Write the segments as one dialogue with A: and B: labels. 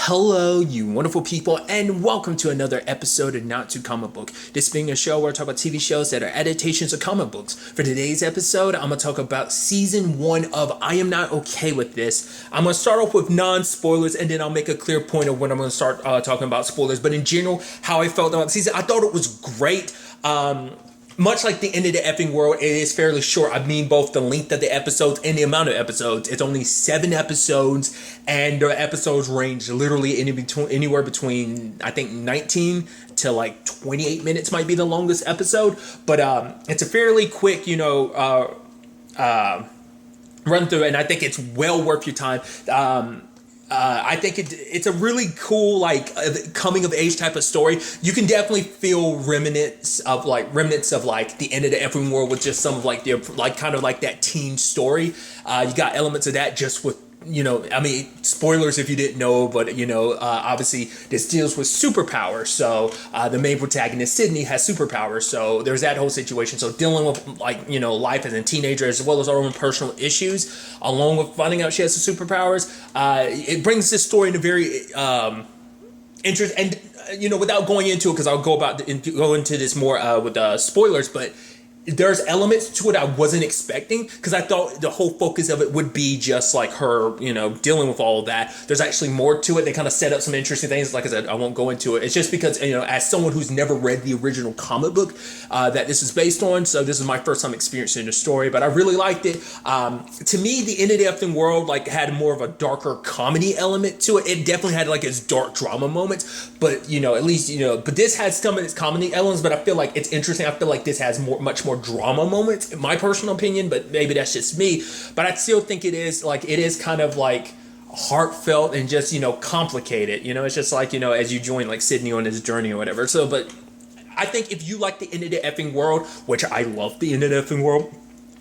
A: Hello, you wonderful people, and welcome to another episode of Not Too Comic Book. This being a show where I talk about TV shows that are adaptations of comic books. For today's episode, I'm going to talk about Season 1 of I Am Not Okay With This. I'm going to start off with non-spoilers, and then I'll make a clear point of when I'm going to start talking about spoilers. But in general, how I felt about the season, I thought it was great. Much like the end of the effing world, it is fairly short. I mean, both the length of the episodes and the amount of episodes. It's only 7 episodes, and the episodes range literally anywhere between, I think, 19 to like 28 minutes might be the longest episode. But it's a fairly quick, run through, and I think it's well worth your time. I think it's a really cool, like, coming of age type of story. You can definitely feel remnants of like the end of the effing world with just some of like the kind of like that teen story. You got elements of that just with, spoilers if you didn't know, but obviously this deals with superpowers. So the main protagonist, Sydney, has superpowers. So there's that whole situation. So dealing with life as a teenager, as well as our own personal issues, along with finding out she has the superpowers, it brings this story in a very interesting, and without going into it, because I'll go into this more with spoilers, but there's elements to it I wasn't expecting, because I thought the whole focus of it would be just like her, dealing with all of that. There's actually more to it. They kind of set up some interesting things. Like I said, I won't go into it. It's just because, as someone who's never read the original comic book that this is based on, so this is my first time experiencing the story, but I really liked it. To me, the end of the effing world had more of a darker comedy element to it. It definitely had its dark drama moments, but at least but this has some of its comedy elements. But I feel like it's interesting. I feel like this has much more drama moments, in my personal opinion, but maybe that's just me. But I still think it is kind of like heartfelt and just complicated. It's just as you join Sydney on this journey or whatever. So, but I think if you like the end of the effing world, which I love the end of the effing world,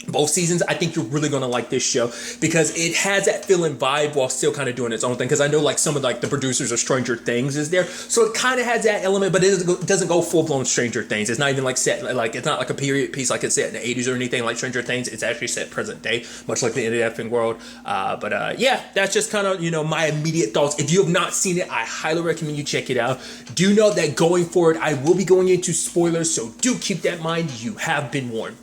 A: both seasons, I think you're really going to like this show, because it has that feeling vibe while still kind of doing its own thing. Because I know some of the producers of Stranger Things is there, so it kind of has that element, but it doesn't go full blown Stranger Things. It's not even set it's not like a period piece like it's set in the 80s or anything like Stranger Things. It's actually set present day, much like the end of the effing world. Yeah, that's just kind of my immediate thoughts. If you have not seen it, I highly recommend you check it out. Do note that going forward, I will be going into spoilers, so do keep that in mind. You have been warned.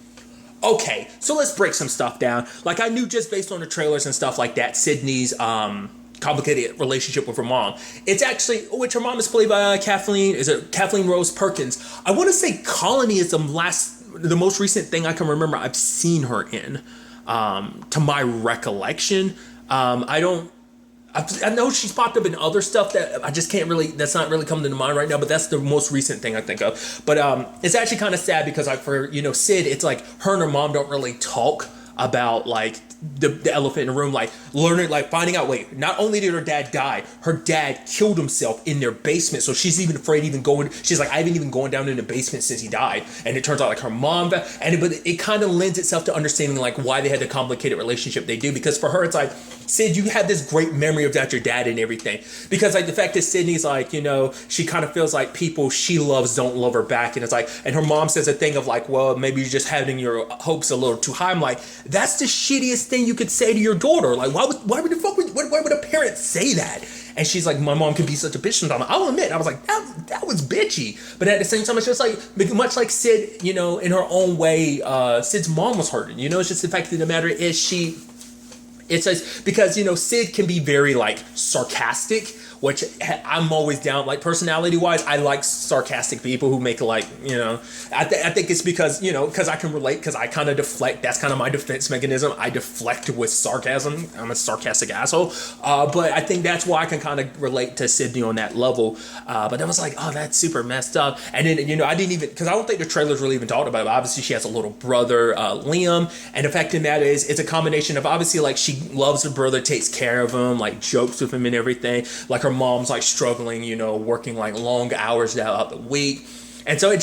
A: Okay, so let's break some stuff down. I knew just based on the trailers and stuff like that, Sydney's complicated relationship with her mom. It's actually, which her mom is played by Kathleen Rose Perkins. I want to say Colony is the most recent thing I can remember I've seen her in, to my recollection. I know she's popped up in other stuff that I just that's not really coming to mind right now, but that's the most recent thing I think of. But it's actually kind of sad, because for Sid, it's her and her mom don't really talk about the elephant in the room, finding out, wait, not only did her dad die, her dad killed himself in their basement. So she's even afraid she's like, I haven't even gone down in the basement since he died. And it turns out her mom, but it kind of lends itself to understanding why they had the complicated relationship they do. Because for her, it's Sid, you have this great memory of your dad and everything. Because the fact that Sydney's she kind of feels like people she loves don't love her back. And it's and her mom says a thing of well, maybe you're just having your hopes a little too high. I'm that's the shittiest thing you could say to your daughter. Why would a parent say that? And she's my mom can be such a bitch sometimes. I'll admit, I was that was bitchy. But at the same time, it's just much like Sid, in her own way, Sid's mom was hurting. It's just the fact of the matter is because Sid can be very sarcastic, which I'm always down. Personality wise, I like sarcastic people who make I think it's because I can relate, because I kind of deflect. That's kind of my defense mechanism. I deflect with sarcasm. I'm a sarcastic asshole, but I think that's why I can kind of relate to Sydney on that level. But I was oh, that's super messed up. And then I didn't even, because I don't think the trailers really even talked about it. But obviously she has a little brother, Liam, and the fact of the matter is it's a combination of obviously she loves her brother, takes care of him, jokes with him and everything. Her mom's struggling, working long hours out the week. And so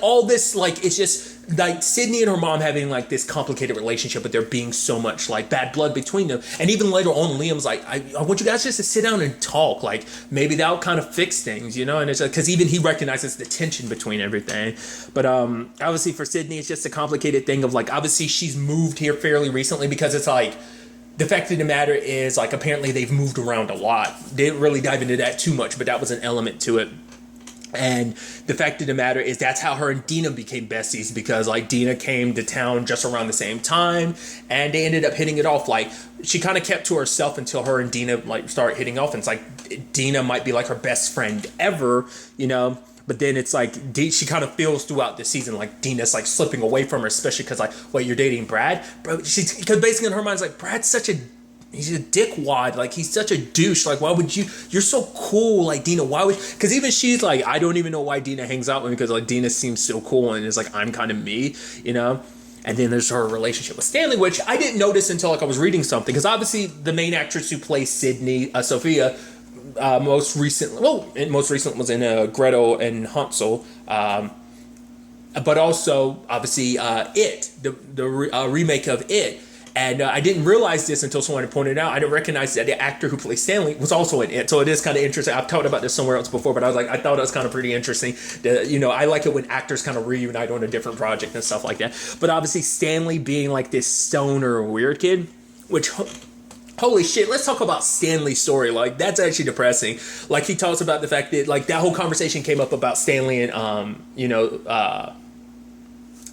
A: all this, it's just Sydney and her mom having this complicated relationship, but there being so much bad blood between them. And even later on, Liam's I want you guys just to sit down and talk. Maybe that'll kind of fix things, And it's because even he recognizes the tension between everything. But obviously for Sydney, it's just a complicated thing of obviously she's moved here fairly recently, because it's the fact of the matter is, like, apparently they've moved around a lot. They didn't really dive into that too much, but that was an element to it. And the fact of the matter is that's how her and Dina became besties, because like Dina came to town just around the same time and they ended up hitting it off. Like she kind of kept to herself until her and Dina like started hitting off, and it's like Dina might be like her best friend ever, you know. But then it's like she kind of feels throughout the season like Dina's like slipping away from her, especially because like, wait, you're dating Brad? Bro, because basically in her mind, it's like, Brad's such a, he's a dickwad. Like, he's such a douche. Like, why would you? You're so cool. Like, Dina, why would? Because even she's like, I don't even know why Dina hangs out with me, because like Dina seems so cool and it's like, I'm kind of me, you know? And then there's her relationship with Stanley, which I didn't notice until like I was reading something. Because obviously the main actress who plays Sydney, Sophia, most recently was in Gretel and Hansel. But also, obviously, It, the remake of It. And I didn't realize this until someone pointed out. I didn't recognize that the actor who plays Stanley was also in It. So it is kind of interesting. I've talked about this somewhere else before, but I was like, I thought it was kind of pretty interesting. You know, I like it when actors kind of reunite on a different project and stuff like that. But obviously, Stanley being like this stoner weird kid, which... Holy shit, let's talk about Stanley's story. Like, that's actually depressing. Like, he talks about the fact that, like, that whole conversation came up about Stanley and,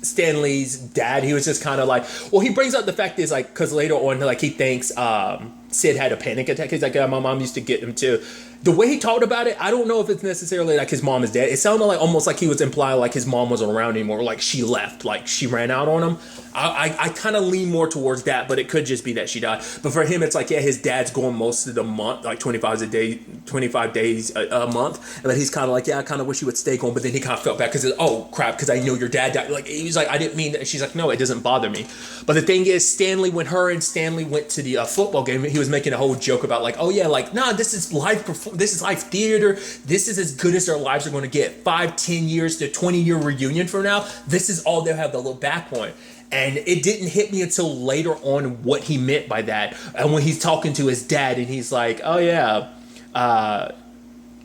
A: Stanley's dad. He was just kind of like, well, he brings up the fact is, like, because later on, like, he thinks Sid had a panic attack. He's like, yeah, my mom used to get him too. The way he talked about it, I don't know if it's necessarily like his mom is dead. It sounded like almost like he was implying like his mom wasn't around anymore, like she left, like she ran out on him. I kind of lean more towards that, but it could just be that she died. But for him, it's like, yeah, his dad's going most of the month, like 25 days a month. But he's kind of like, yeah, I kind of wish he would stay going. But then he kind of felt bad because, oh crap, because I know your dad died. Like, he's like, I didn't mean that. She's like, no, it doesn't bother me. But the thing is, Stanley, when her and Stanley went to the football game, he was making a whole joke about like, oh yeah, like, nah, this is live theater. This is as good as their lives are going to get. 5-10 years to 20-year reunion from now. This is all they'll have to look back on. And it didn't hit me until later on what he meant by that. And when he's talking to his dad and he's like, oh yeah,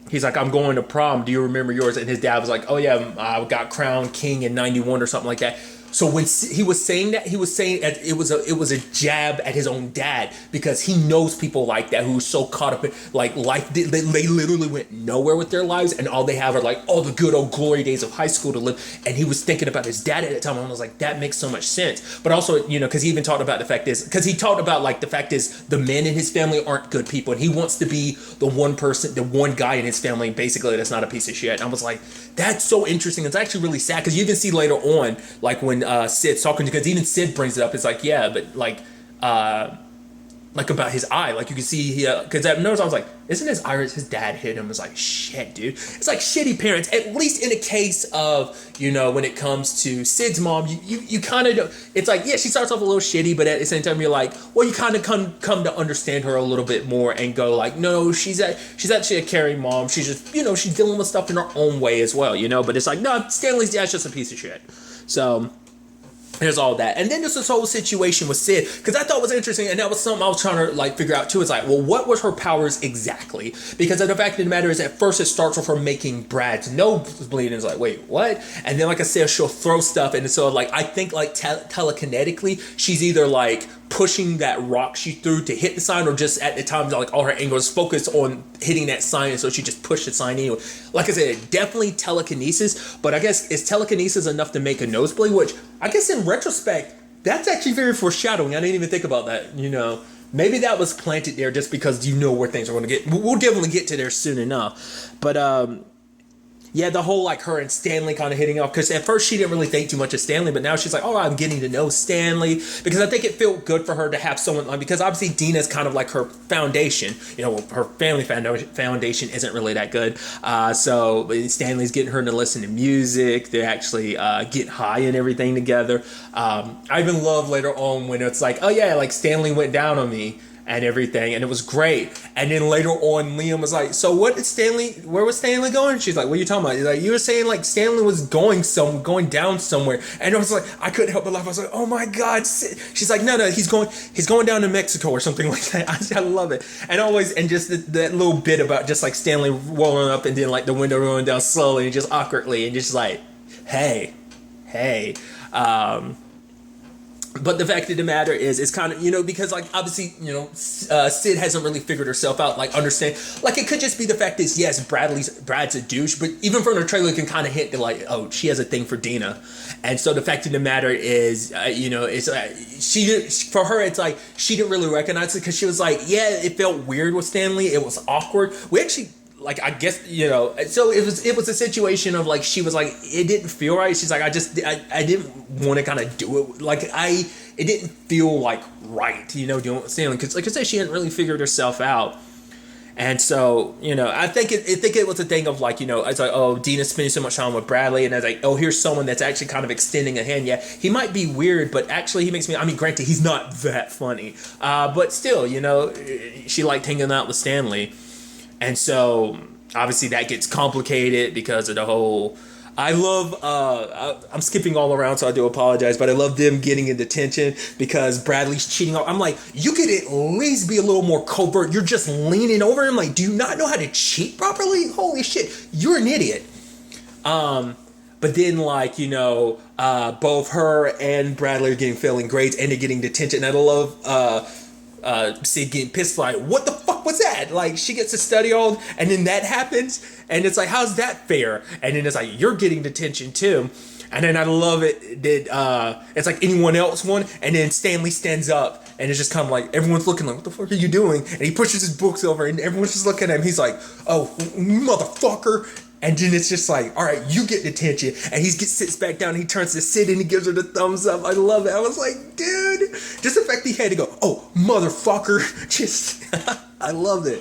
A: he's like, I'm going to prom. Do you remember yours? And his dad was like, oh yeah, I got crowned king in 91 or something like that. So when he was saying that, he was saying that it was a jab at his own dad, because he knows people like that who are so caught up in like life. They literally went nowhere with their lives, and all they have are like all the good old glory days of high school to live. And he was thinking about his dad at that time, and I was like, that makes so much sense. But also, you know, because he even talked about the fact is, because he talked about like the fact is the men in his family aren't good people, and he wants to be the one person, the one guy in his family basically that's not a piece of shit. And I was like, that's so interesting. It's actually really sad, because you can see later on, like when Sid's talking, because even Sid brings it up. It's like, yeah, but like about his eye, like you can see because at notice I was like, isn't his iris? His dad hit him. It's like, shit, dude. It's like shitty parents. At least in a case of, you know, when it comes to Sid's mom, you kind of, it's like, yeah, she starts off a little shitty, but at the same time you're like, well, you kind of come to understand her a little bit more and go like, no, she's actually a caring mom. She's just, you know, she's dealing with stuff in her own way as well, you know. But it's like, no, Stanley's dad's just a piece of shit. So there's all that. And then there's this whole situation with Sid, because I thought was interesting, and that was something I was trying to like figure out too. It's like, well, what was her powers exactly? Because the fact of the matter is, at first it starts with her making Brad's nose bleed, and it's like, wait, what? And then, like I said, she'll throw stuff, and so like I think like telekinetically, she's either like pushing that rock she threw to hit the sign, or just at the time like all her anger was focused on hitting that sign, and so she just pushed the sign anyway. Like I said, definitely telekinesis, but I guess is telekinesis enough to make a nosebleed? Which I guess in retrospect, that's actually very foreshadowing. I didn't even think about that, you know. Maybe that was planted there just because you know where things are going to get. We'll definitely get to there soon enough. But yeah, the whole like her and Stanley kind of hitting off, because at first she didn't really think too much of Stanley, but now she's like, oh, I'm getting to know Stanley, because I think it felt good for her to have someone like, because obviously Dina's kind of like her foundation, you know, her family foundation isn't really that good. So Stanley's getting her to listen to music. They actually get high and everything together. I even love later on when it's like, oh yeah, like Stanley went down on me and everything, and it was great. And then later on, Liam was like, so where was Stanley going? She's like, what are you talking about? He's like, you were saying like Stanley was going down somewhere. And I was like, I couldn't help but laugh. I was like, oh my God. She's like, no, he's going down to Mexico or something like that. I love it. And just that little bit about just like Stanley rolling up and then like the window rolling down slowly and just awkwardly and just like, hey. But the fact of the matter is, it's kind of, because like obviously, Sid hasn't really figured herself out, like understand, like it could just be the fact is, yes, Brad's a douche, but even from the trailer, you can kind of hint that like, oh, she has a thing for Dina. And so the fact of the matter is, it's for her, it's like, she didn't really recognize it because she was like, yeah, it felt weird with Stanley. It was awkward. We actually, like, I guess, so it was a situation of like, she was like, it didn't feel right. She's like, I didn't want to kind of do it. Like it didn't feel like right, doing Stanley. Cause like I said, she hadn't really figured herself out. And so, I think it was a thing of like, it's like, oh, Dina's spending so much time with Bradley. And I was like, oh, here's someone that's actually kind of extending a hand. Yeah, he might be weird, but actually he makes me, I mean, granted, he's not that funny. But still, she liked hanging out with Stanley. And so, obviously, that gets complicated because of the whole... I love... I'm skipping all around, so I do apologize, but I love them getting in detention because Bradley's cheating. I'm like, you could at least be a little more covert. You're just leaning over him. Like, do you not know how to cheat properly? Holy shit, you're an idiot. But then, like, both her and Bradley are getting failing grades and they're getting detention. And I love... Sid getting pissed, like, what the fuck was that? Like, she gets to study all, and then that happens, and it's like, how's that fair? And then it's like, you're getting detention too. And then I love it that it's like, anyone else won? And then Stanley stands up, and it's just kind of like, everyone's looking like, what the fuck are you doing? And he pushes his books over, and everyone's just looking at him. He's like, oh, motherfucker. And then it's just like, all right, you get detention. And he sits back down, and he turns to Sid, and he gives her the thumbs up. I love it. I was like, dude. Just the fact he had to go, oh, motherfucker. Just, I loved it.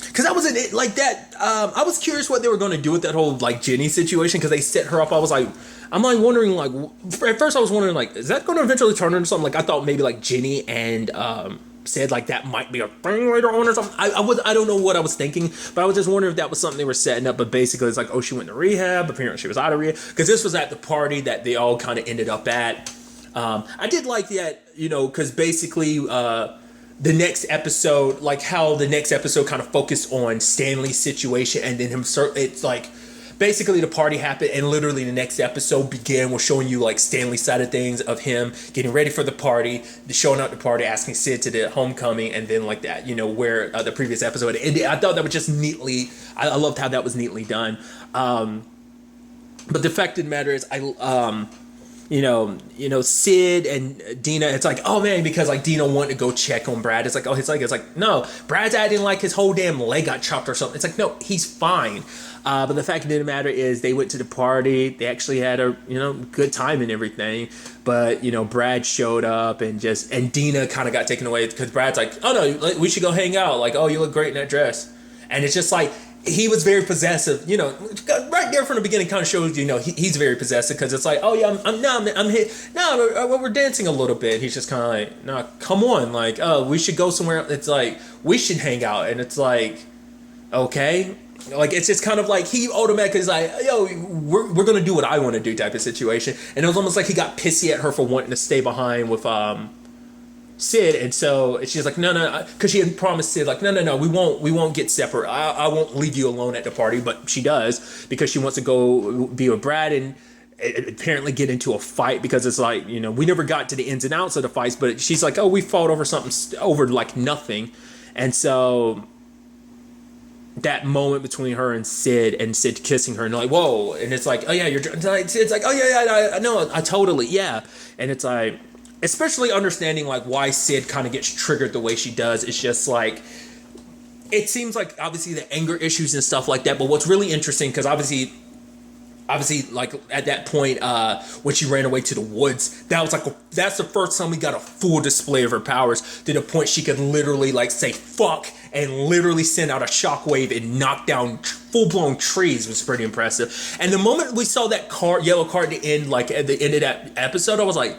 A: Because I wasn't it like that. I was curious what they were going to do with that whole, like, Jenny situation, because they set her up. I'm wondering, like, at first I was wondering, like, is that going to eventually turn into something? Like, I thought maybe, like, Jenny and, said like that might be a thing later on or something. I don't know what I was thinking, but I was just wondering if that was something they were setting up. But basically it's like, oh, she went to rehab, apparently she was out of rehab, because this was at the party that they all kind of ended up at. I did like that, because basically the next episode, like how the next episode kind of focused on Stanley's situation, and then it's like basically the party happened, and literally the next episode began with showing you like Stanley's side of things, of him getting ready for the party, showing up the party, asking Sid to the homecoming, and then like that, where the previous episode ended. I thought that was just neatly, I loved how that was neatly done. But the fact of the matter is, Sid and Dina, it's like, oh man, because like Dina wanted to go check on Brad. It's like, no, Brad's acting like his whole damn leg got chopped or something. It's like, no, he's fine. But the fact of the matter is, they went to the party. They actually had a, good time and everything. But, Brad showed up and Dina kind of got taken away because Brad's like, oh no, we should go hang out. Like, oh, you look great in that dress. And it's just like, he was very possessive, right there from the beginning kind of shows, he's very possessive because it's like, oh yeah, I'm here. No, we're dancing a little bit. He's just kind of like, no, come on. Like, oh, we should go somewhere. It's like, we should hang out. And it's like, okay. Like, it's just kind of like, he automatically is like, yo, we're going to do what I want to do type of situation. And it was almost like he got pissy at her for wanting to stay behind with, Sid, and so she's like, no, because she had promised Sid, like, no, we won't get separate. I won't leave you alone at the party, but she does because she wants to go be with Brad and apparently get into a fight because it's like, we never got to the ins and outs of the fights, but she's like, oh, we fought over something, over like nothing, and so that moment between her and Sid kissing her and like, whoa, and it's like, oh yeah, it's like, oh yeah, I know, I totally, yeah, and it's like, especially understanding like why Sid kind of gets triggered the way she does. It's just like, it seems like obviously the anger issues and stuff like that. But what's really interesting, because obviously like at that point when she ran away to the woods, that's the first time we got a full display of her powers to the point she could literally like say fuck and literally send out a shockwave and knock down full-blown trees. Was pretty impressive. And the moment we saw that yellow car at the end, like at the end of that episode, I was like,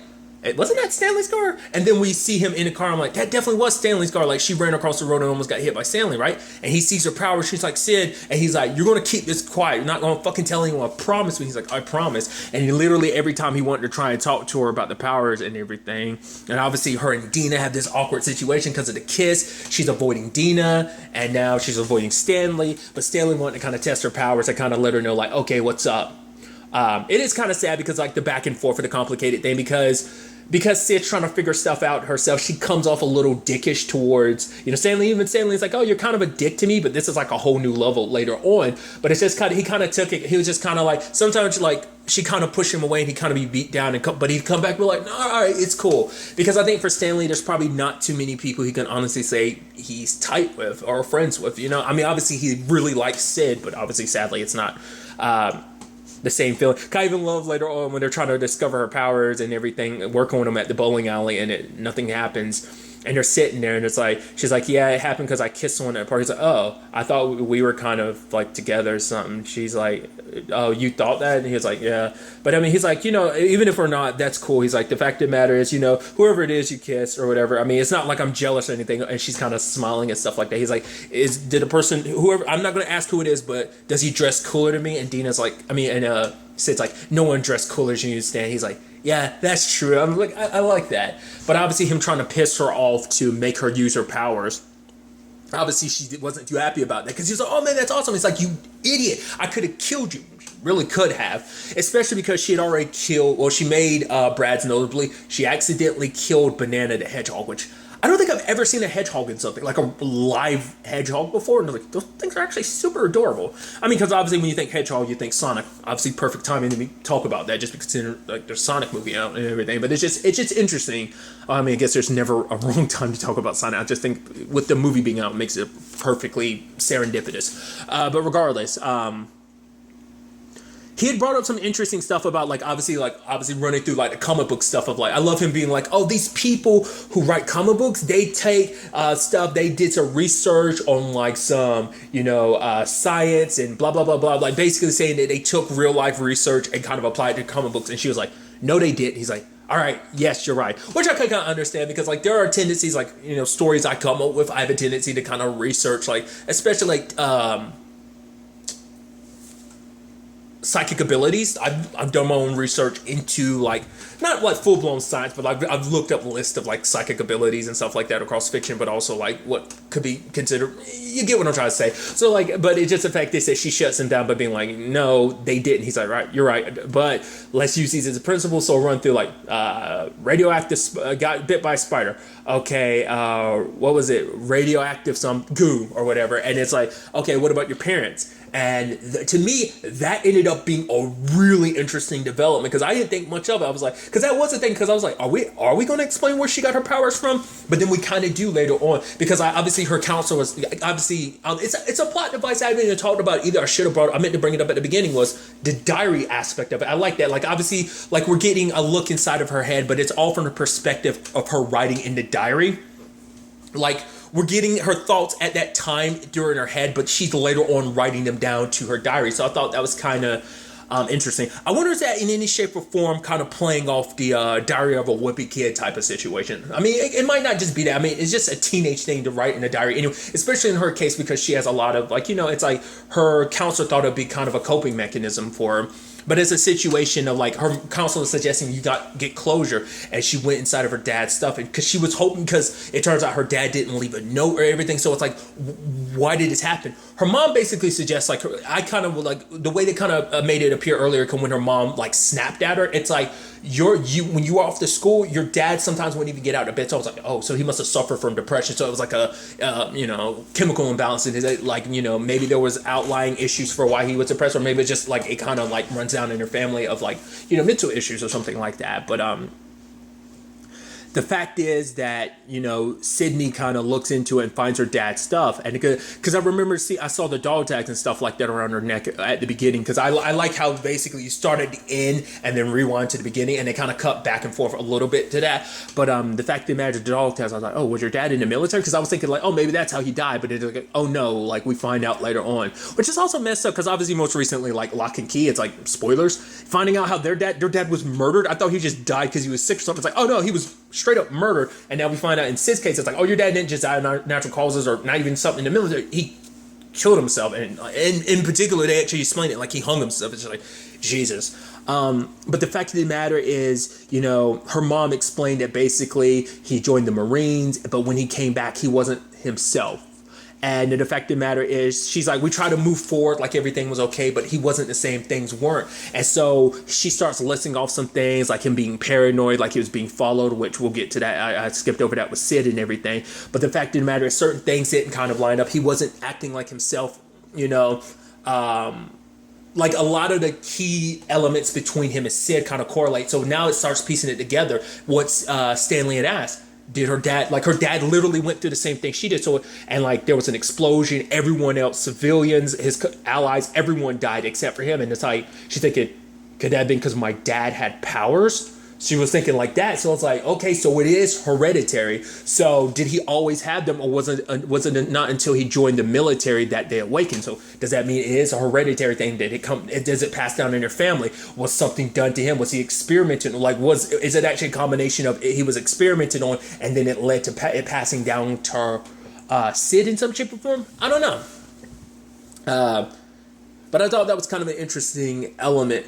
A: wasn't that Stanley's car? And then we see him in the car. I'm like, that definitely was Stanley's car. Like, she ran across the road and almost got hit by Stanley, right? And he sees her power. She's like, Sid. And he's like, you're going to keep this quiet. You're not going to fucking tell anyone. I promise me. He's like, I promise. And he literally, every time he wanted to try and talk to her about the powers and everything. And obviously, her and Dina have this awkward situation because of the kiss. She's avoiding Dina. And now she's avoiding Stanley. But Stanley wanted to kind of test her powers and kind of let her know, like, okay, what's up? It is kind of sad because like the back and forth of the complicated thing because Sid's trying to figure stuff out herself, she comes off a little dickish towards, Stanley. Even Stanley's like, oh, you're kind of a dick to me, but this is like a whole new level later on. But it's just he kind of took it. He was just kind of like, sometimes like she kind of pushed him away and he kind of be beat down, but he'd come back and be like, no, all right, it's cool. Because I think for Stanley, there's probably not too many people he can honestly say he's tight with or friends with, I mean, obviously he really likes Sid, but obviously, sadly, it's not the same feeling. I even love later on when they're trying to discover her powers and everything, work on them at the bowling alley, and nothing happens. And they're sitting there, and it's like, she's like, yeah, it happened because I kissed someone at a party. He's like, oh, I thought we were kind of like together or something. She's like, oh, you thought that? And he was like, yeah. But I mean, he's like, even if we're not, that's cool. He's like, the fact of the matter is, whoever it is you kiss or whatever, I mean, it's not like I'm jealous or anything. And she's kind of smiling and stuff like that. He's like, did a person, whoever, I'm not going to ask who it is, but does he dress cooler than me? And Dina's like, Sid's like, no one dressed cooler than you, Stan. He's like, yeah, that's true. I'm like, I like that. But obviously him trying to piss her off to make her use her powers, obviously she wasn't too happy about that because he was like, oh man, that's awesome. It's like, you idiot, I could have killed you. Really could have, especially because she had already she made Brad's notably, she accidentally killed Banana the Hedgehog, which I don't think I've ever seen a hedgehog in something, like a live hedgehog before. And like, those things are actually super adorable. I mean, because obviously when you think hedgehog, you think Sonic. Obviously, perfect timing to talk about that, just because like there's Sonic movie out and everything. But it's just interesting. I mean, I guess there's never a wrong time to talk about Sonic. I just think with the movie being out, it makes it perfectly serendipitous. But regardless, he had brought up some interesting stuff about obviously running through like the comic book stuff of like, I love him being like, oh, these people who write comic books, they take stuff, they did some research on like some, science and blah, blah, blah, blah. Like basically saying that they took real life research and kind of applied it to comic books. And she was like, no, they didn't. He's like, all right, yes, you're right. Which I kind of understand because like there are tendencies like, stories I come up with, I have a tendency to kind of research, like, especially like, psychic abilities. I've done my own research into like not like full-blown science, but I've looked up a list of like psychic abilities and stuff like that across fiction, but also like what could be considered, you get what I'm trying to say. So like, but it's just the fact they said she shuts him down by being like, no, they didn't. He's like, right, you're right, but let's use these as a principle. So run through like radioactive got bit by a spider. Okay, what was it? Radioactive some goo or whatever. And it's like, okay, what about your parents? And to me, that ended up being a really interesting development because I didn't think much of it. I was like, because that was the thing, because I was like, are we going to explain where she got her powers from? But then we kind of do later on because obviously her counselor was obviously it's a plot device I haven't even talked about either. I meant to bring it up at the beginning, was the diary aspect of it. I like that. Like obviously, like we're getting a look inside of her head, but it's all from the perspective of her writing in the diary. Like we're getting her thoughts at that time during her head, but she's later on writing them down to her diary. So I thought that was kind of interesting. I wonder if that in any shape or form kind of playing off the Diary of a Wimpy Kid type of situation. I mean, it might not just be that. I mean, it's just a teenage thing to write in a diary anyway, especially in her case because she has a lot of like, it's like her counselor thought it'd be kind of a coping mechanism for her. But it's a situation of like her counselor suggesting you get closure, and she went inside of her dad's stuff, and because she was hoping, because it turns out her dad didn't leave a note or everything. So it's like, why did this happen? Her mom basically suggests like I kind of like the way they kind of made it appear earlier. When her mom like snapped at her, it's like when you were off to school, your dad sometimes wouldn't even get out of bed. So I was like, oh, so he must have suffered from depression. So it was like a chemical imbalance in his, like, maybe there was outlying issues for why he was depressed, or maybe it's just like it kind of like runs down in your family of like, mental issues or something like that. But the fact is that, Sydney kind of looks into it and finds her dad's stuff. And because I remember, I saw the dog tags and stuff like that around her neck at the beginning. Because I like how basically you start at the end and then rewind to the beginning. And they kind of cut back and forth a little bit to that. But the fact that the dog tags, I was like, oh, was your dad in the military? Because I was thinking like, oh, maybe that's how he died. But it's like, oh, no, like we find out later on. Which is also messed up because obviously most recently, like Lock and Key, it's like spoilers. Finding out how their dad was murdered. I thought he just died because he was sick or something. It's like, oh, no, he was straight up murder. And now we find out in Sid's case, it's like, oh, your dad didn't just die of natural causes or not even something in the military. He killed himself. And in particular, they actually explain it like he hung himself. It's just like, Jesus. But the fact of the matter is, her mom explained that basically he joined the Marines, but when he came back, he wasn't himself. And the fact of the matter is, she's like, we try to move forward like everything was okay, but he wasn't the same, things weren't. And so she starts listing off some things like him being paranoid, like he was being followed, which we'll get to that. I skipped over that with Sid and everything. But the fact of the matter is, certain things didn't kind of line up. He wasn't acting like himself, you know. Like a lot of the key elements between him and Sid kind of correlate. So now it starts piecing it together. What Stanley had asked. Did her dad, like her dad literally went through the same thing she did. So, and like there was an explosion, everyone else, civilians, his allies, everyone died except for him. And it's like, she's thinking, could that have been because my dad had powers? She was thinking like that. So it's like, okay, so it is hereditary. So did he always have them, or was it not until he joined the military that they awakened? So does that mean it is a hereditary thing? Does it pass down in your family? Was something done to him? Was he experimented? Like, is it actually a combination of he was experimented on and then it led to it passing down to Sid in some shape or form? I don't know. But I thought that was kind of an interesting element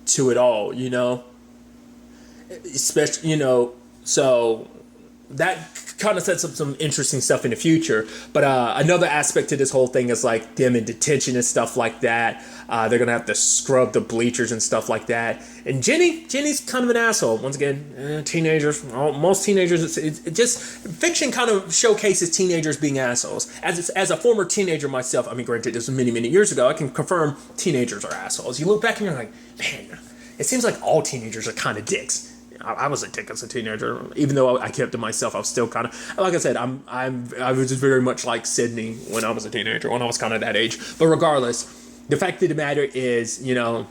A: to it all, you know? Especially, you know, so that kind of sets up some interesting stuff in the future. But another aspect to this whole thing is like them in detention and stuff like that. They're gonna have to scrub the bleachers and stuff like that. And Jenny's kind of an asshole. Once again, teenagers, most teenagers, it just fiction kind of showcases teenagers being assholes. As a former teenager myself, I mean, granted, this was many years ago, I can confirm teenagers are assholes. You look back and you're like, man, it seems like all teenagers are kind of dicks. I was a dick as a teenager, even though I kept to myself. I was still kind of, like I said, I was just very much like Sydney when I was a teenager, when I was kind of that age. But regardless, the fact of the matter is, you know,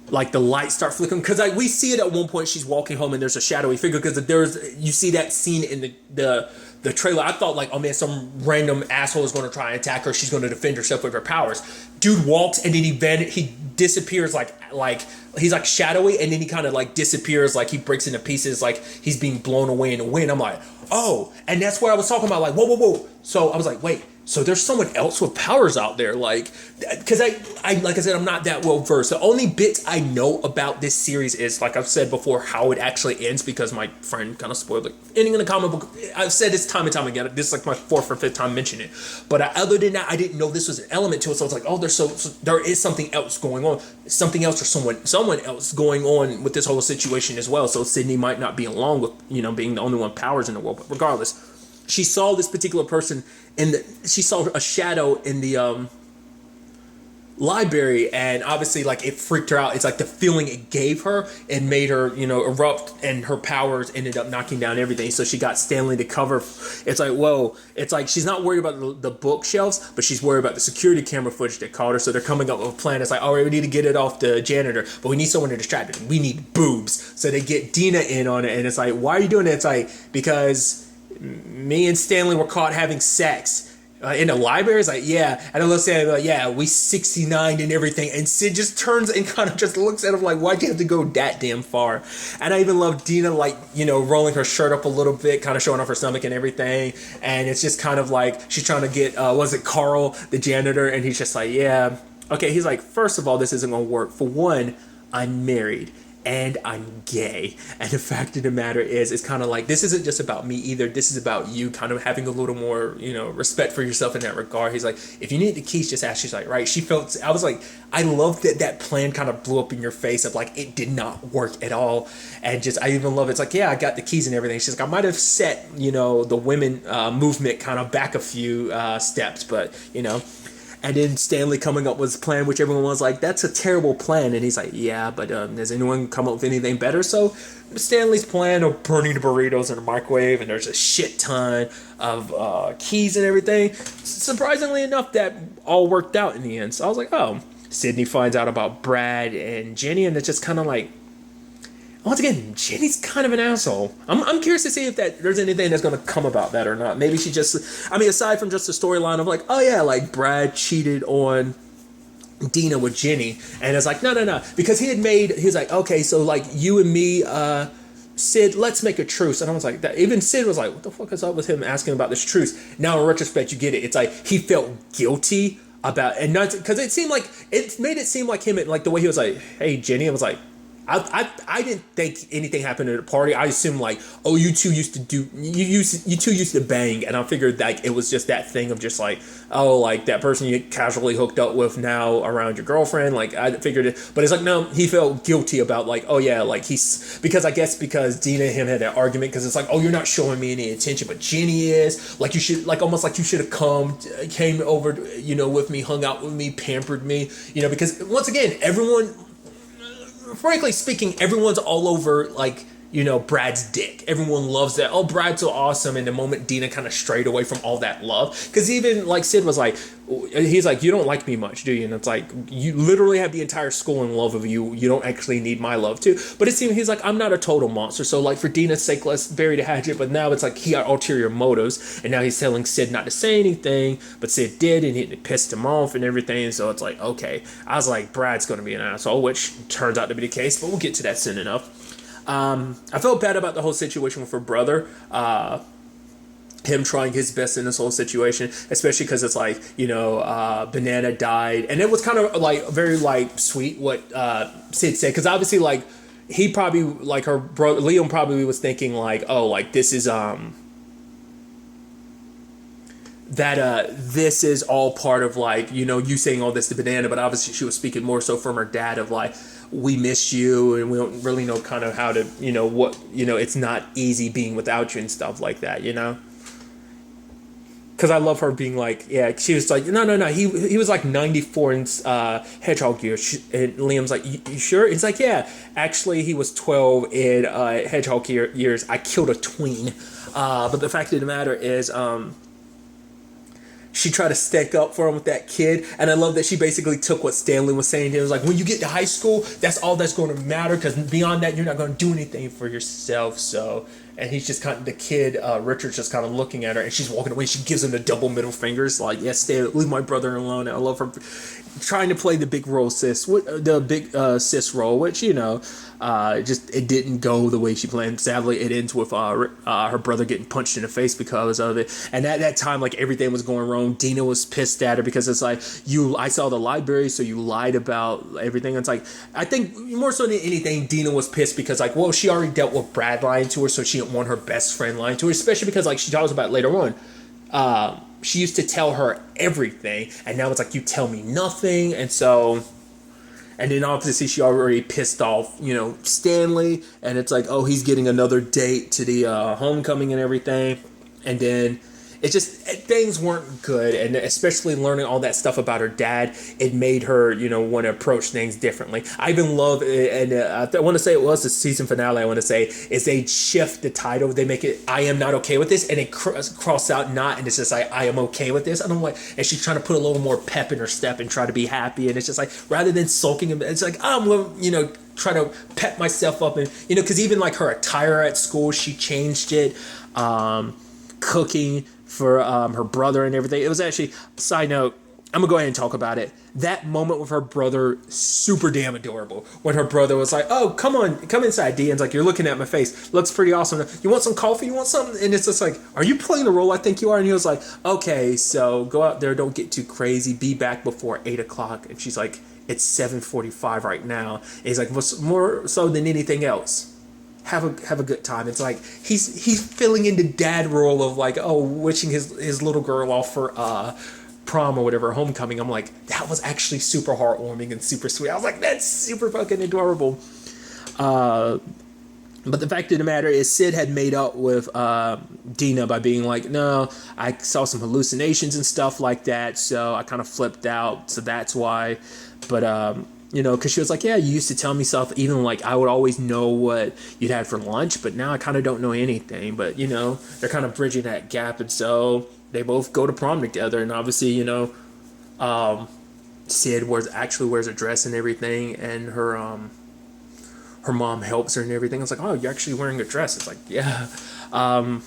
A: like the lights start flickering, because like we see it at one point. She's walking home and there's a shadowy figure, because you see that scene in the trailer. I thought like, oh man, some random asshole is going to try and attack her. She's going to defend herself with her powers. Dude walks and then he disappears like he's like shadowy, and then he kind of like disappears, like he breaks into pieces, like he's being blown away in the wind. I'm like, oh, and that's what I was talking about. Like, whoa. So I was like, wait. So there's someone else with powers out there, like, because I like I said, I'm not that well versed. The only bits I know about this series is, like I've said before, how it actually ends, because my friend kind of spoiled the ending in the comic book. I've said this time and time again. This is like my 4th or 5th time mentioning it. But other than that, I didn't know this was an element to it. So I was like, oh, there is something else going on, something else or someone else going on with this whole situation as well. So Sydney might not be alone with, you know, being the only one with powers in the world. But regardless, she saw this particular person she saw a shadow in the library, and obviously like it freaked her out. It's like the feeling it gave her, it made her, you know, erupt, and her powers ended up knocking down everything. So she got Stanley to cover. It's like, whoa, it's like she's not worried about the bookshelves, but she's worried about the security camera footage that caught her. So they're coming up with a plan. It's like, all right, we need to get it off the janitor, but we need someone to distract it. We need boobs. So they get Dina in on it, and it's like, why are you doing it? It's like, because me and Stanley were caught having sex in the library. It's like, yeah. And I look at it like, yeah, we 69 and everything. And Sid just turns and kind of just looks at him like, why'd you have to go that damn far? And I even love Dina, like, you know, rolling her shirt up a little bit, kind of showing off her stomach and everything. And it's just kind of like she's trying to get, was it Carl, the janitor? And he's just like, yeah. Okay, he's like, first of all, this isn't going to work. For one, I'm married. And I'm gay. And the fact of the matter is, it's kind of like, this isn't just about me either. This is about you kind of having a little more, you know, respect for yourself in that regard. He's like, if you need the keys, just ask. She's like, right. She felt, I was like, I love that plan kind of blew up in your face of like, it did not work at all. And just, I even love it. It's like, yeah, I got the keys and everything. She's like, I might have set, you know, the women movement kind of back a few steps, but, you know. And then Stanley coming up with his plan, which everyone was like, that's a terrible plan. And he's like, yeah, but has anyone come up with anything better? So Stanley's plan of burning the burritos in a microwave, and there's a shit ton of keys and everything. Surprisingly enough, that all worked out in the end. So I was like, oh. Sydney finds out about Brad and Jenny, and it's just kind of like, once again, Jenny's kind of an asshole. I'm curious to see if there's anything that's going to come about that or not. Maybe she just, I mean, aside from just the storyline of like, oh yeah, like Brad cheated on Dina with Jenny. And it's like, no. Because he was like, okay, so like you and me, Sid, let's make a truce. And I was like, even Sid was like, what the fuck is up with him asking about this truce? Now in retrospect, you get it. It's like he felt guilty about, and not because it seemed like, it made it seem like him, like the way he was like, hey Jenny, I was like, I didn't think anything happened at a party. I assumed like, oh, you two used to bang, and I figured like it was just that thing of just like, oh, like that person you casually hooked up with now around your girlfriend. Like I figured it, but it's like no, he felt guilty about like, oh yeah, like he's because Dina and him had that argument because it's like, oh, you're not showing me any attention, but Jenny is. Like you should like almost like you should have came over, with me, hung out with me, pampered me, because once again, frankly speaking, everyone's all over like Brad's dick. Everyone loves that. Oh, Brad's so awesome. And the moment Dina kind of strayed away from all that love, because even like Sid was like, he's like, you don't like me much, do you? And it's like, you literally have the entire school in love of you. You don't actually need my love too. But it seems he's like, I'm not a total monster. So like for Dina's sake, let's bury the hatchet. But now it's like he got ulterior motives, and now he's telling Sid not to say anything, but Sid did, and it pissed him off and everything. So it's like, okay, I was like, Brad's going to be an asshole, which turns out to be the case. But we'll get to that soon enough. I felt bad about the whole situation with her brother, him trying his best in this whole situation, especially because it's like, Banana died, and it was kind of like very like sweet what Sid said, because obviously like he probably like her brother Liam probably was thinking like, oh, like this is this is all part of like, you saying all this to Banana, but obviously she was speaking more so from her dad of like, we miss you and we don't really know kind of how to, it's not easy being without you and stuff like that, Because I love her being like, yeah, she was like, no. He was like 94 in Hedgehog years. And Liam's like, you sure? It's like, yeah, actually he was 12 in Hedgehog years. I killed a tween. But the fact of the matter is, she tried to stick up for him with that kid, and I love that she basically took what Stanley was saying to him. It was like, when you get to high school, that's all that's going to matter, because beyond that, you're not going to do anything for yourself. So, and he's just kind of, the kid, Richard's just kind of looking at her, and she's walking away. She gives him the double middle fingers, like, yes, stay, leave my brother alone. And I love her trying to play the big role sis, the big sis role, which, just it didn't go the way she planned. Sadly, it ends with her brother getting punched in the face because of it. And at that time, like everything was going wrong. Dina was pissed at her because it's like, I saw the library, so you lied about everything. It's like, I think more so than anything, Dina was pissed because like, well, she already dealt with Brad lying to her, so she didn't want her best friend lying to her, especially because like she talks about later on. She used to tell her everything, and now it's like, you tell me nothing. And so, and then obviously she already pissed off, Stanley, and it's like, oh, he's getting another date to the homecoming and everything. And then it just, things weren't good, and especially learning all that stuff about her dad, it made her, want to approach things differently. I even love, and I want to say it was the season finale, I want to say, is they shift the title, they make it, I am not okay with this, and they cross out not, and it's just like, I am okay with this, and I'm like, and she's trying to put a little more pep in her step and try to be happy, and it's just like, rather than sulking, it's like, I'm going to, try to pep myself up, and, because even like her attire at school, she changed it, cooking for her brother and everything. It was actually, side note, I'm gonna go ahead and talk about it. That moment with her brother, super damn adorable. When her brother was like, oh, come inside, Dean's like, you're looking at my face. Looks pretty awesome. You want some coffee? You want something? And it's just like, are you playing the role I think you are? And he was like, okay, so go out there, don't get too crazy. Be back before 8 o'clock. And she's like, it's 7:45 right now. And he's like, what's more so than anything else? Have a good time. It's like he's filling in the dad role of like, oh, wishing his little girl off for prom or whatever, homecoming. I'm like, that was actually super heartwarming and super sweet. I was like, that's super fucking adorable. But the fact of the matter is, Sid had made up with Dina by being like, no, I saw some hallucinations and stuff like that, so I kind of flipped out, so that's why. But because she was like, yeah, you used to tell me stuff, even like I would always know what you'd had for lunch, but now I kind of don't know anything. But they're kind of bridging that gap, and so they both go to prom together. And obviously, Sid wears a dress and everything, and her mom helps her and everything. It's like, oh, you're actually wearing a dress. It's like, yeah. And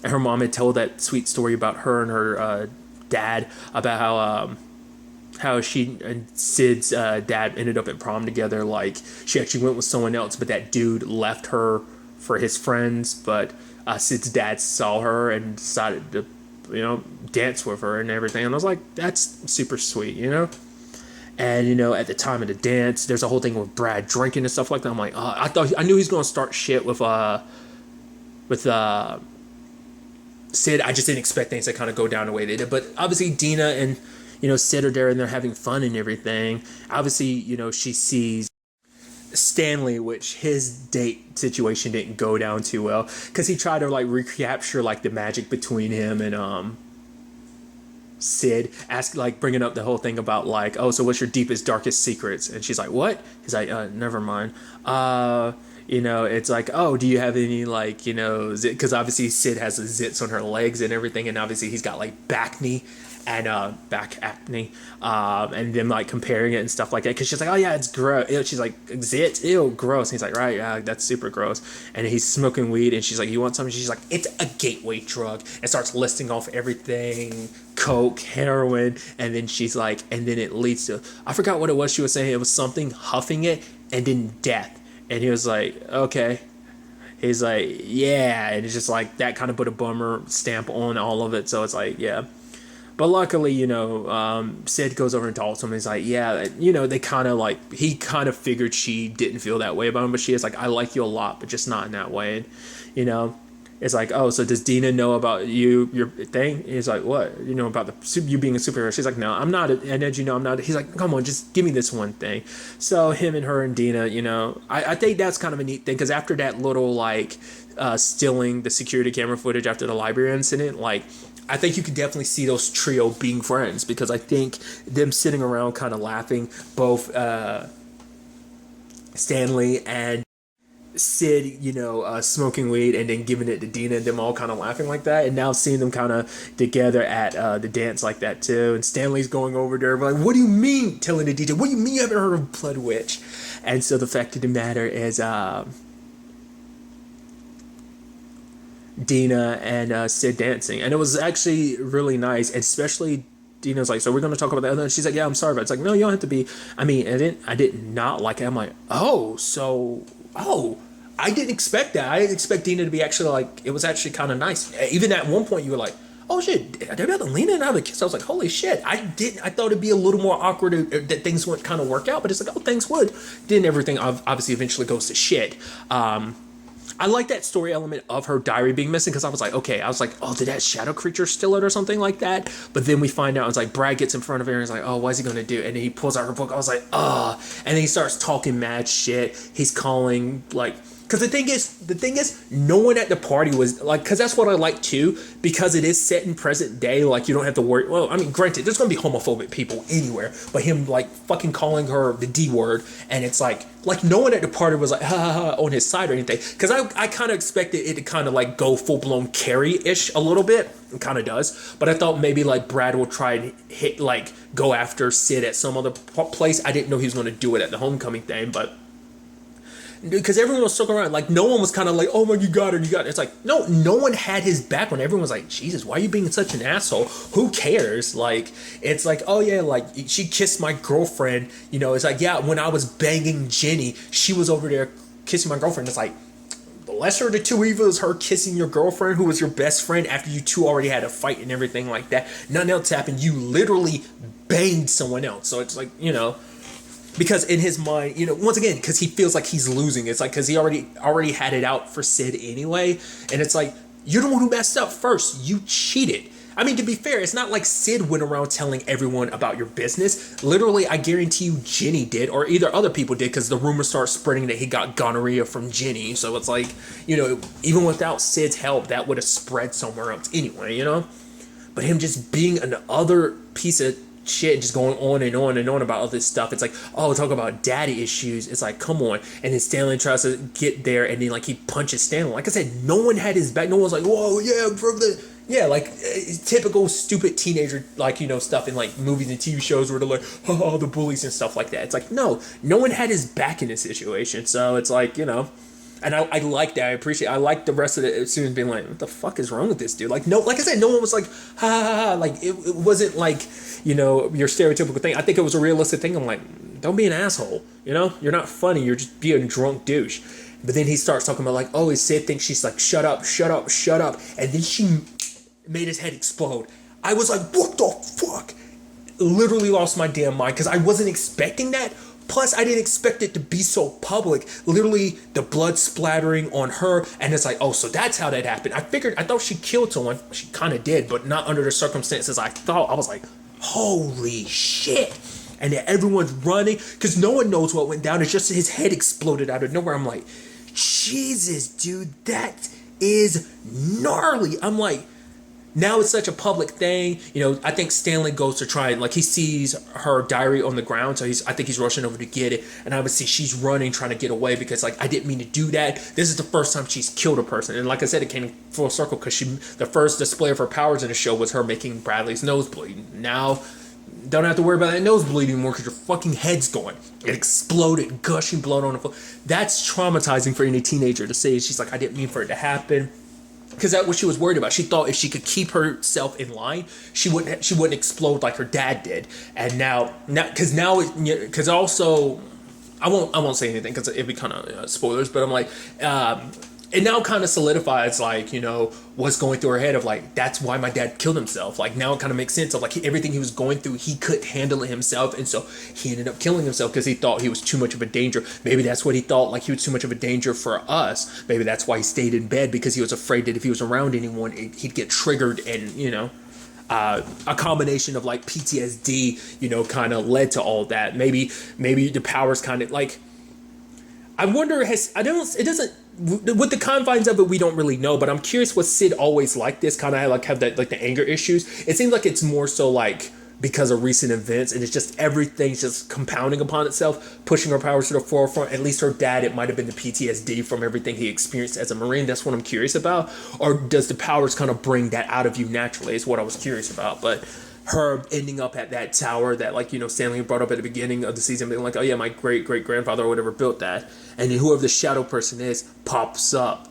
A: her mom had told that sweet story about her and her dad, about how she and Sid's dad ended up at prom together. Like, she actually went with someone else, but that dude left her for his friends. But Sid's dad saw her and decided to, dance with her and everything. And I was like, that's super sweet, And at the time of the dance, there's a whole thing with Brad drinking and stuff like that. I'm like, I knew he was gonna start shit with Sid. I just didn't expect things to kind of go down the way they did. But obviously Dina and Sid are there and they're having fun and everything. Obviously, she sees Stanley, which his date situation didn't go down too well because he tried to like recapture like the magic between him and Sid, bringing up the whole thing about like, oh, so what's your deepest darkest secrets? And she's like, what? He's like, never mind. It's like, oh, do you have any like, because obviously Sid has the zits on her legs and everything, and obviously he's got like back knee and back acne, and them like comparing it and stuff like that, because she's like, oh yeah, it's gross. She's like, zits, ew, gross. And he's like, right, yeah, that's super gross. And he's smoking weed, and she's like, you want something? She's like, it's a gateway drug, and starts listing off everything, coke, heroin, and then she's like, and then it leads to, I forgot what it was she was saying. It was something, huffing it, and then death. And he was like, okay. He's like, yeah. And it's just like, that kind of put a bummer stamp on all of it. So it's like, yeah. But luckily, Sid goes over and talks to him. And he's like, yeah, they kind of like, he kind of figured she didn't feel that way about him. But she is like, I like you a lot, but just not in that way. And, it's like, oh, so does Dina know about your thing? He's like, what? About you being a superhero? She's like, no, I'm not. And as you know, I'm not. He's like, come on, just give me this one thing. So him and her and Dina, I think that's kind of a neat thing, because after that little like stealing the security camera footage after the library incident, like, I think you could definitely see those trio being friends, because I think them sitting around kind of laughing, both Stanley and Sid, smoking weed and then giving it to Dina, and them all kind of laughing like that, and now seeing them kind of together at the dance like that too, and Stanley's going over there like, what do you mean, telling the DJ, what do you mean you haven't heard of Blood Witch? And so the fact of the matter is Dina and Sid dancing, and it was actually really nice, especially Dina's like, so we're going to talk about that, and then she's like, yeah, I'm sorry, but it's like, no, you don't have to be. I mean, I did not like it. I'm like, I didn't expect that. I didn't expect Dina to be actually like, it was actually kind of nice. Even at one point you were like, oh shit, they're about to lean in and have a kiss. I was like, holy shit. I thought it'd be a little more awkward, that things would kind of work out, but it's like, oh, things would. Then everything obviously eventually goes to shit. I like that story element of her diary being missing, because I was like, oh, did that shadow creature steal it or something like that? But then we find out, it's like Brad gets in front of her and he's like, oh, what is he going to do? And then he pulls out her book. I was like, and then he starts talking mad shit. He's calling, like, because the thing is, no one at the party was like, because that's what I like too, because it is set in present day. Like, you don't have to worry. Well, I mean, granted, there's gonna be homophobic people anywhere, but him like fucking calling her the D word, and it's like no one at the party was like ha ha ha on his side or anything. Because I kind of expected it to kind of like go full blown Carrie-ish a little bit. It kind of does, but I thought maybe like Brad will try and go after Sid at some other place. I didn't know he was going to do it at the homecoming thing, but. Because everyone was stuck around, like no one was kind of like, oh my, you got it. It's like, no one had his back when everyone was like, Jesus, why are you being such an asshole? Who cares? Like, it's like, oh yeah, like she kissed my girlfriend. It's like, yeah, when I was banging Jenny, she was over there kissing my girlfriend. It's like, the lesser of the two evils, her kissing your girlfriend, who was your best friend, after you two already had a fight and everything like that. Nothing else happened. You literally banged someone else. So it's like, because in his mind, once again, because he feels like he's losing. It's like, because he already had it out for Sid anyway. And it's like, you're the one who messed up first. You cheated. I mean, to be fair, it's not like Sid went around telling everyone about your business. Literally, I guarantee you Jenny did, or either other people did, because the rumors start spreading that he got gonorrhea from Jenny. So it's like, even without Sid's help, that would have spread somewhere else anyway, But him just being another piece of shit, just going on and on and on about all this stuff. It's like, oh, talk about daddy issues. It's like, come on. And then Stanley tries to get there, and then like he punches Stanley. Like I said, no one had his back. No one was like, whoa, yeah, from the like typical stupid teenager stuff in like movies and TV shows where they're like, oh, the bullies and stuff like that. It's like, no one had his back in this situation. So it's like, and I like that. I like the rest of the students being like, what the fuck is wrong with this dude? Like, no, like I said, no one was like, ha ha ha. Like, it wasn't like, your stereotypical thing. I think it was a realistic thing. I'm like, don't be an asshole. You're not funny. You're just being a drunk douche. But then he starts talking about like, oh, his Sid thinks she's like, shut up. And then she made his head explode. I was like, what the fuck? literally lost my damn mind because I wasn't expecting that. Plus, I didn't expect it to be so public. Literally, the blood splattering on her, and it's like, oh, so that's how that happened. I thought she killed someone. She kind of did, but not under the circumstances I thought. I was like, holy shit. And then everyone's running because no one knows what went down. It's just his head exploded out of nowhere. I'm like, Jesus, dude, that is gnarly. I'm like, now it's such a public thing. I think Stanley goes to try and, like, he sees her diary on the ground, so I think he's rushing over to get it. And obviously she's running, trying to get away because, like, I didn't mean to do that. This is the first time she's killed a person. And like I said, it came full circle because the first display of her powers in the show was her making Bradley's nose bleed. Now, don't have to worry about that nose bleeding anymore because your fucking head's going. It exploded, gushing blood on the floor. That's traumatizing for any teenager to say. She's like, I didn't mean for it to happen. Because that's what she was worried about. She thought if she could keep herself in line, she wouldn't explode like her dad did. And because also, I won't say anything because it'd be kind of spoilers. But I'm like, it now kind of solidifies, like, what's going through her head of, like, that's why my dad killed himself. Like, now it kind of makes sense of, like, everything he was going through, he couldn't handle it himself, and so he ended up killing himself because he thought he was too much of a danger. Maybe that's what he thought, like, he was too much of a danger for us. Maybe that's why he stayed in bed, because he was afraid that if he was around anyone, he'd get triggered, and, a combination of, like, PTSD, kind of led to all that. Maybe the powers kind of, like, I wonder, with the confines of it, we don't really know, but I'm curious, was Sid always like this, kind of like have that, like, the anger issues? It seems like it's more so like because of recent events, and it's just everything's just compounding upon itself, pushing her powers to the forefront. At least her dad, it might have been the PTSD from everything he experienced as a Marine. That's what I'm curious about. Or does the powers kind of bring that out of you naturally is what I was curious about. But her ending up at that tower that, like, Stanley brought up at the beginning of the season, being like, oh yeah, my great-great-grandfather or whatever built that. And then whoever the shadow person is pops up.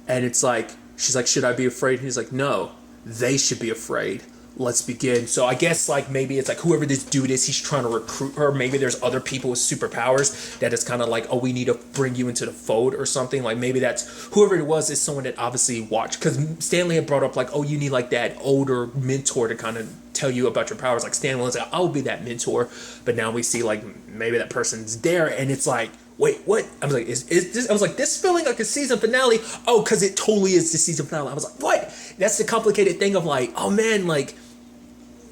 A: And it's like, she's like, should I be afraid? And he's like, no, they should be afraid. Let's begin. So I guess, like, maybe it's like whoever this dude is, he's trying to recruit her. Maybe there's other people with superpowers that is kind of like, oh, we need to bring you into the fold or something. Like, maybe that's whoever it was is someone that obviously watched, because Stanley had brought up, like, oh, you need, like, that older mentor to kind of tell you about your powers. Like, Stanley was like, I'll be that mentor. But now we see, like, maybe that person's there, and it's like, wait, what? I was like, is this? I was like, this feeling like a season finale? Oh, because it totally is the season finale. I was like, what? That's the complicated thing of, like, oh man, like,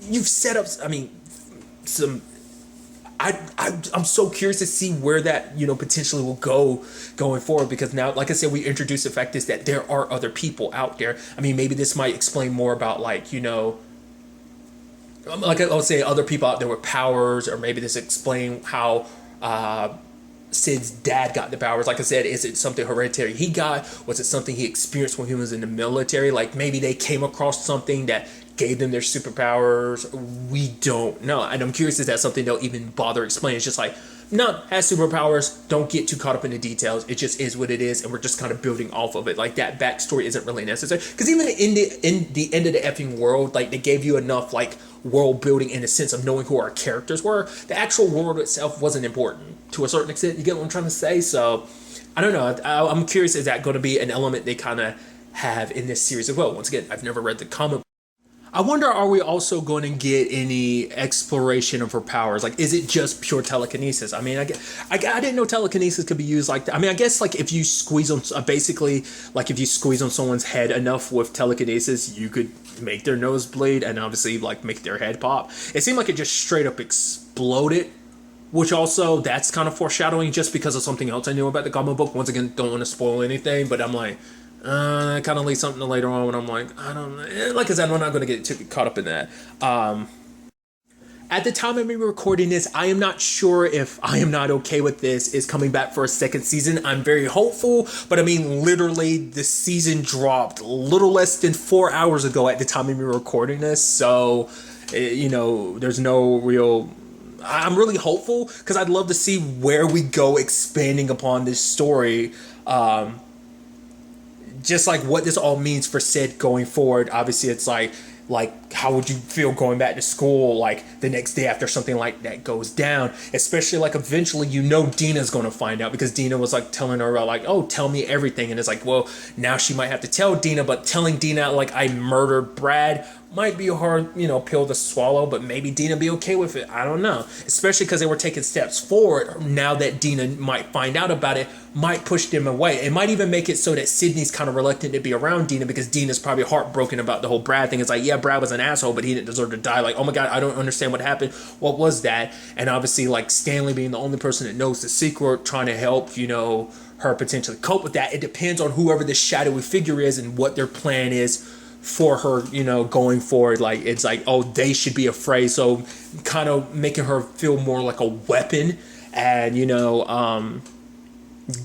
A: you've set up, I mean, I'm so curious to see where that, potentially will go going forward, because now, like I said, we introduced the fact is that there are other people out there. I mean, maybe this might explain more about, like, like I would say, other people out there with powers, or maybe this explain how Sid's dad got the powers. Like I said, is it something hereditary he got? Was it something he experienced when he was in the military? Like, maybe they came across something that gave them their superpowers. We don't know. And I'm curious, is that something they'll even bother explaining? It's just like, no, has superpowers, don't get too caught up in the details. It just is what it is, and we're just kind of building off of it. Like, that backstory isn't really necessary. Because even in the end of the effing world, like, they gave you enough, like, world building in the sense of knowing who our characters were. The actual world itself wasn't important to a certain extent. You get what I'm trying to say? So, I don't know. I'm curious, is that going to be an element they kind of have in this series as well? Once again, I've never read the comic. I wonder, are we also going to get any exploration of her powers? Like, is it just pure telekinesis? I mean, I didn't know telekinesis could be used like that. I mean, I guess, like, if you squeeze on, basically, like, if you squeeze on someone's head enough with telekinesis, you could make their nose bleed and obviously, like, make their head pop. It seemed like it just straight up exploded, which also, that's kind of foreshadowing just because of something else I knew about the comic book. Once again, don't want to spoil anything, but I'm like, kind of leads something to later on when I'm like, I don't know. Like I said, I'm not going to get too caught up in that. At the time of me recording this, I am not sure if I Am Not Okay With This is coming back for a second season. I'm very hopeful, but I mean, literally, the season dropped a little less than 4 hours ago at the time of me recording this. So, there's no real... I'm really hopeful because I'd love to see where we go expanding upon this story. Just like what this all means for Sid going forward. Obviously, it's like how would you feel going back to school like the next day after something like that goes down? Especially like eventually, you know, Dina's going to find out because Dina was like telling her about like, oh, tell me everything. And it's like, well, now she might have to tell Dina, but telling Dina like I murdered Brad might be a hard, you know, pill to swallow, but maybe Dina be okay with it. I don't know. Especially because they were taking steps forward. Now that Dina might find out about it, might push them away. It might even make it so that Sydney's kind of reluctant to be around Dina because Dina's probably heartbroken about the whole Brad thing. It's like, yeah, Brad was an asshole, but he didn't deserve to die. Like, oh my God, I don't understand what happened. What was that? And obviously, like, Stanley being the only person that knows the secret, trying to help, you know, her potentially cope with that. It depends on whoever this shadowy figure is and what their plan is for her, you know, going forward. Like, it's like, oh, they should be afraid. So kind of making her feel more like a weapon and, you know,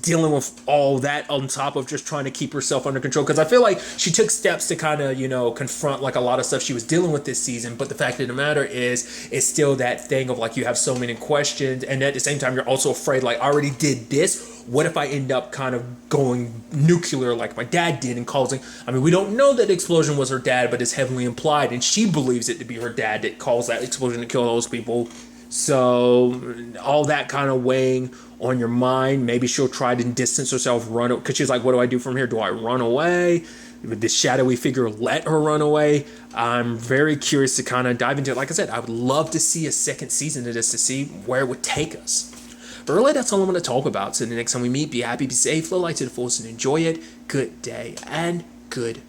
A: dealing with all that on top of just trying to keep herself under control. Because I feel like she took steps to kind of, you know, confront like a lot of stuff she was dealing with this season. But the fact of the matter is, it's still that thing of like, you have so many questions. And at the same time, you're also afraid, like, I already did this. What if I end up kind of going nuclear like my dad did and causing... I mean, we don't know that the explosion was her dad, but it's heavily implied. And she believes it to be her dad that caused that explosion to kill those people. So all that kind of weighing on your mind. Maybe she'll try to distance herself, run, because she's like, what do I do from here? Do I run away? Would this shadowy figure let her run away? I'm very curious to kind of dive into it. Like I said, I would love to see a second season of this to see where it would take us. But really, that's all I'm going to talk about. So the next time we meet, be happy, be safe, live life to the fullest, and enjoy it. Good day and good